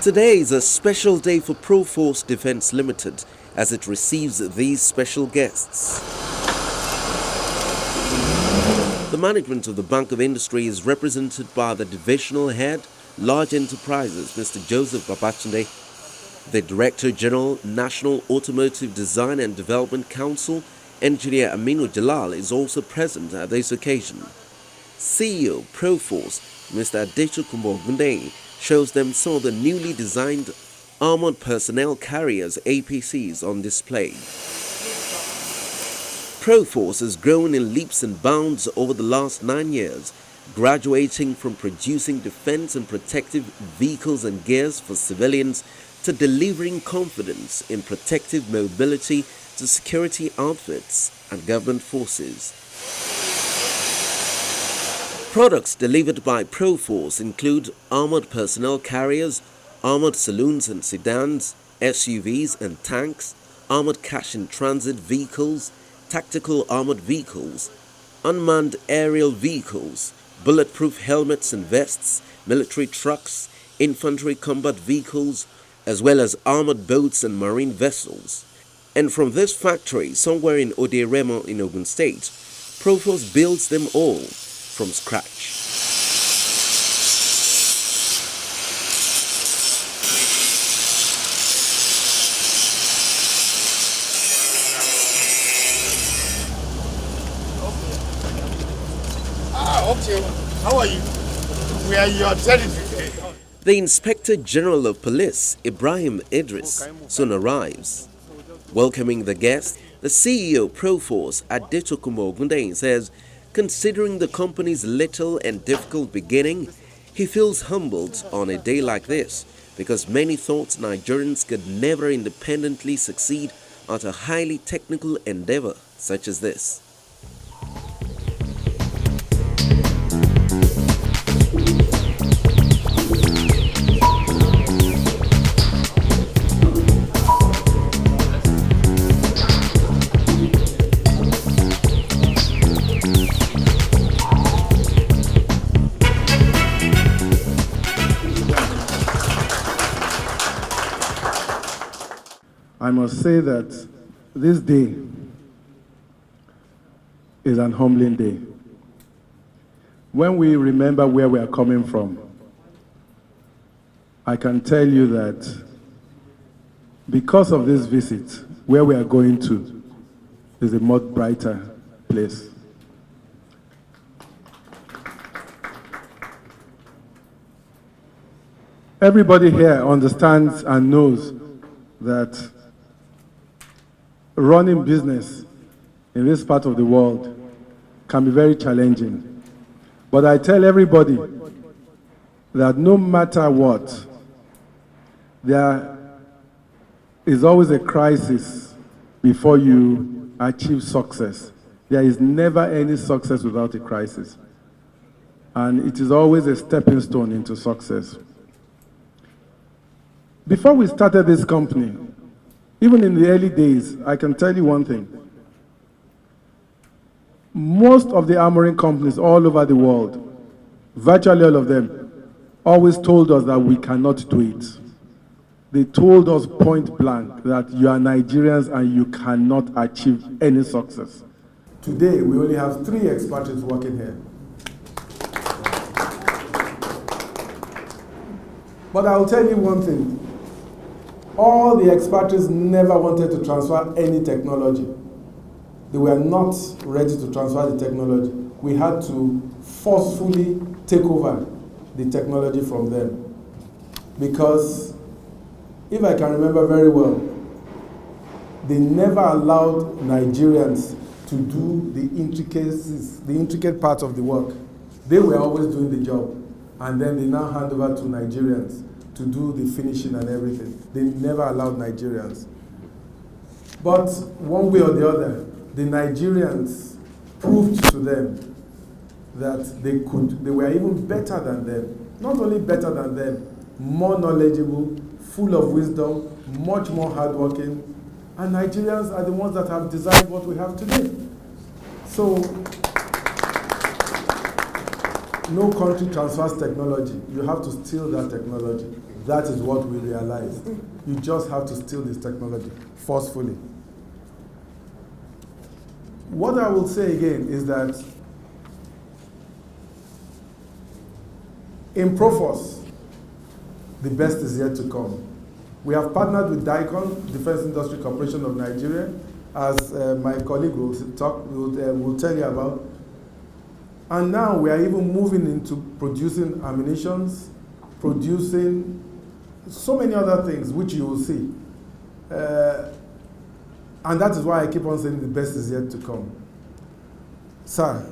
Today is a special day for Proforce Defence Limited as it receives these special guests. The management of the Bank of Industry is represented by the Divisional Head, Large Enterprises, Mr. Joseph Babatunde. The Director General, National Automotive Design and Development Council, Engineer Aminu Jalal, is also present at this occasion. CEO Proforce, Mr. Adechokunbo Ogundeyin, shows them some of the newly designed Armored Personnel Carriers APCs on display. Proforce has grown in leaps and bounds over the last 9 years, graduating from producing defense and protective vehicles and gears for civilians to delivering confidence in protective mobility to security outfits and government forces. Products delivered by Proforce include armored personnel carriers, armored saloons and sedans, SUVs and tanks, armored cash-in-transit vehicles, tactical armored vehicles, unmanned aerial vehicles, bulletproof helmets and vests, military trucks, infantry combat vehicles, as well as armored boats and marine vessels. And from this factory, somewhere in Oderemo in Ogun State, Proforce builds them all from scratch. Okay. How are you? We are your territory. The Inspector General of Police, Ibrahim Idris, soon arrives. Welcoming the guests, the CEO Proforce, Adechokunbo Ogundeyin, says, considering the company's little and difficult beginning, he feels humbled on a day like this because many thought Nigerians could never independently succeed at a highly technical endeavor such as this. I must say that this day is an humbling day. When we remember where we are coming from, I can tell you that because of this visit, where we are going to is a much brighter place. Everybody here understands and knows that running business in this part of the world can be very challenging. But I tell everybody that no matter what, there is always a crisis before you achieve success. There is never any success without a crisis. And it is always a stepping stone into success. Before we started this company, even in the early days, I can tell you one thing. Most of the armoring companies all over the world, virtually all of them, always told us that we cannot do it. They told us point blank that you are Nigerians and you cannot achieve any success. Today, we only have 3 expatriates working here. But I'll tell you one thing. All the expatriates never wanted to transfer any technology. They were not ready to transfer the technology. We had to forcefully take over the technology from them. Because, if I can remember very well, they never allowed Nigerians to do the intricacies, the intricate parts of the work. They were always doing the job. And then they now hand over to Nigerians to do the finishing and everything. They never allowed Nigerians. But one way or the other, the Nigerians proved to them that they were even better than them. Not only better than them, more knowledgeable, full of wisdom, much more hardworking. And Nigerians are the ones that have designed what we have today. So no country transfers technology. You have to steal that technology. That is what we realized. You just have to steal this technology forcefully. What I will say again is that in Proforce, the best is yet to come. We have partnered with DICON, Defense Industry Corporation of Nigeria, as my colleague will tell you about. And now we are even moving into producing ammunitions, producing so many other things, which you will see. And that is why I keep on saying the best is yet to come. Sir,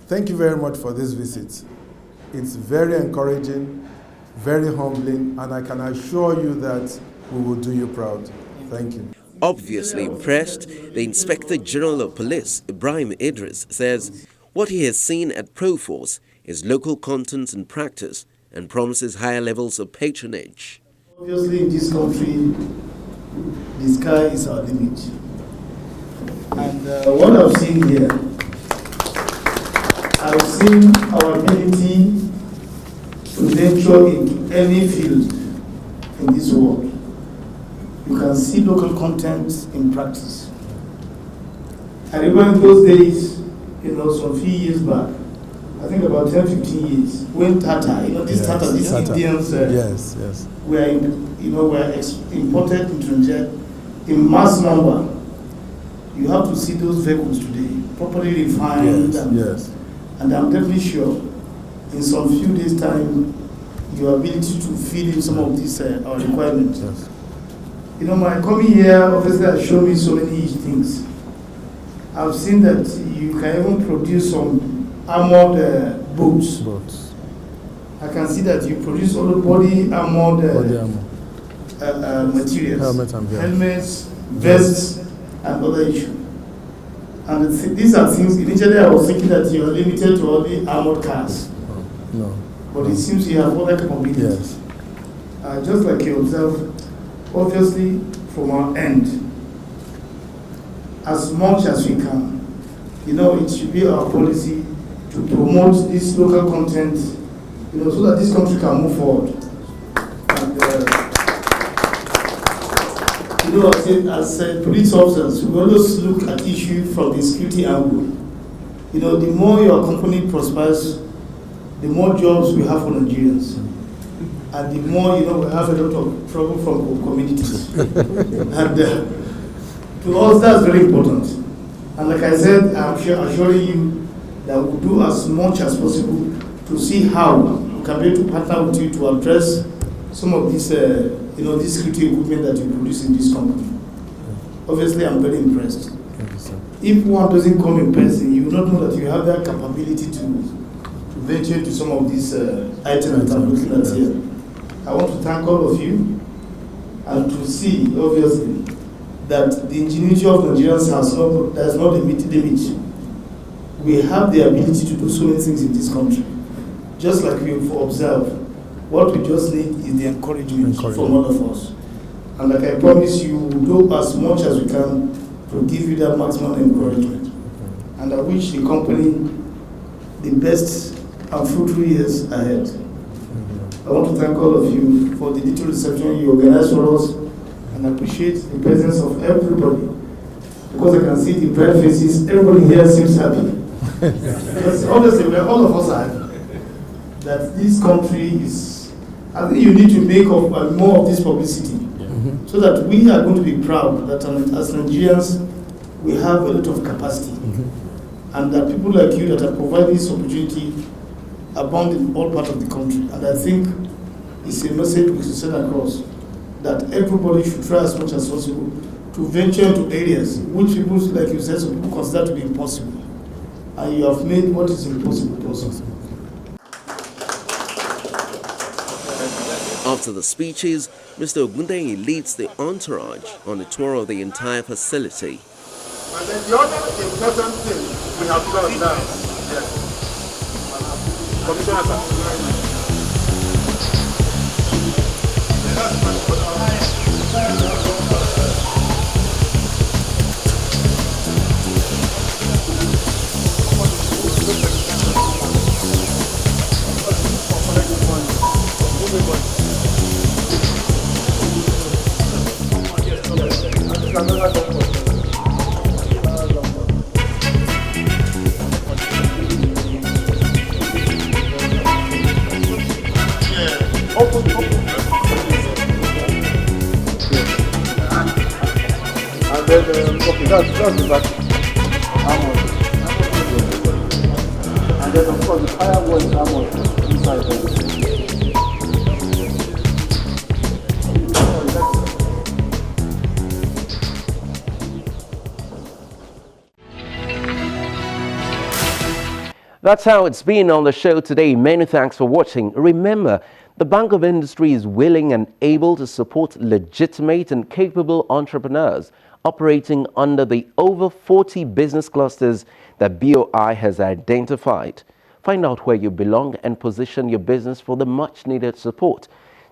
thank you very much for this visit. It's very encouraging, very humbling, and I can assure you that we will do you proud. Thank you. Obviously impressed, the Inspector General of Police, Ibrahim Idris, says what he has seen at Proforce is local content and practice and promises higher levels of patronage. Obviously, in this country, the sky is our limit. And what I've seen here, I've seen our ability to venture into any field in this world. You can see local content in practice. I remember in those days, some few years back, I think about 10, 15 years, when Tata, these Tata, these Indians, yes. were imported into Nigeria in mass number. You have to see those vehicles today, properly refined. And I'm definitely sure in some few days' time, your ability to fill in some of these our requirements. Yes. My coming here, obviously, has shown me so many things. I've seen that you can even produce some armored boats. I can see that you produce all the body armored materials, helmets, vests, and other issues. And these are things, initially I was thinking that you are limited to only armored cars. No. But it seems you have other capabilities. Yes. Just like you observe, obviously from our end, as much as we can, it should be our policy to promote this local content, so that this country can move forward. And, as police officers, we always look at issue from the security angle. The more your company prospers, the more jobs we have for Nigerians. And the more, we have a lot of trouble from communities. And to us, that's very important. And like I said, I'm assuring you that we'll do as much as possible to see how we can be able to partner with you to address some of these, this security equipment that you produce in this company. Obviously, I'm very impressed. Thank you, sir. If one doesn't come in person, you will not know that you have that capability to venture into some of these items that I'm looking at here. I want to thank all of you and to see, obviously, that the ingenuity of Nigerians does not limit. We have the ability to do so many things in this country. Just like we've observed, what we just need is the encouragement from all of us. And like I promise you, we'll do as much as we can to give you that maximum encouragement. And I wish the company the best and fruitful years ahead. I want to thank all of you for the little reception you organized for us, and I appreciate the presence of everybody. Because I can see the bright faces, everybody here seems happy. Because honestly, all of us are happy that this country is, I think you need to make more of this publicity, so that we are going to be proud that as Nigerians, we have a lot of capacity. And that people like you that are providing this opportunity abound in all parts of the country. And I think it's a message we should send across, that everybody should try as much as possible to venture into areas which people, like you said, some people consider to be impossible. And you have made what is impossible possible. After the speeches, Mr. Ogundeyi leads the entourage on a tour of the entire facility. And then the other important thing we have done now, yes. Commissioner, sir. another comfort. Open. And then, okay, that's the back. And then, of course, the firewall is inside there. That's how it's been on the show today. Many thanks for watching. Remember, the Bank of Industry is willing and able to support legitimate and capable entrepreneurs operating under the over 40 business clusters that BOI has identified. Find out where you belong and position your business for the much needed support.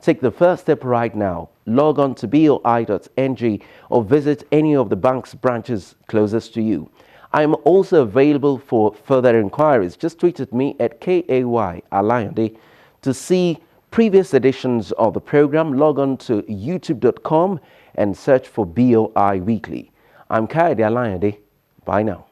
Take the first step right now. Log on to boi.ng or visit any of the bank's branches closest to you. I am also available for further inquiries. Just tweet at me at KAY to see previous editions of the program. Log on to youtube.com and search for BOI Weekly. I'm Kayode Alayande. Bye now.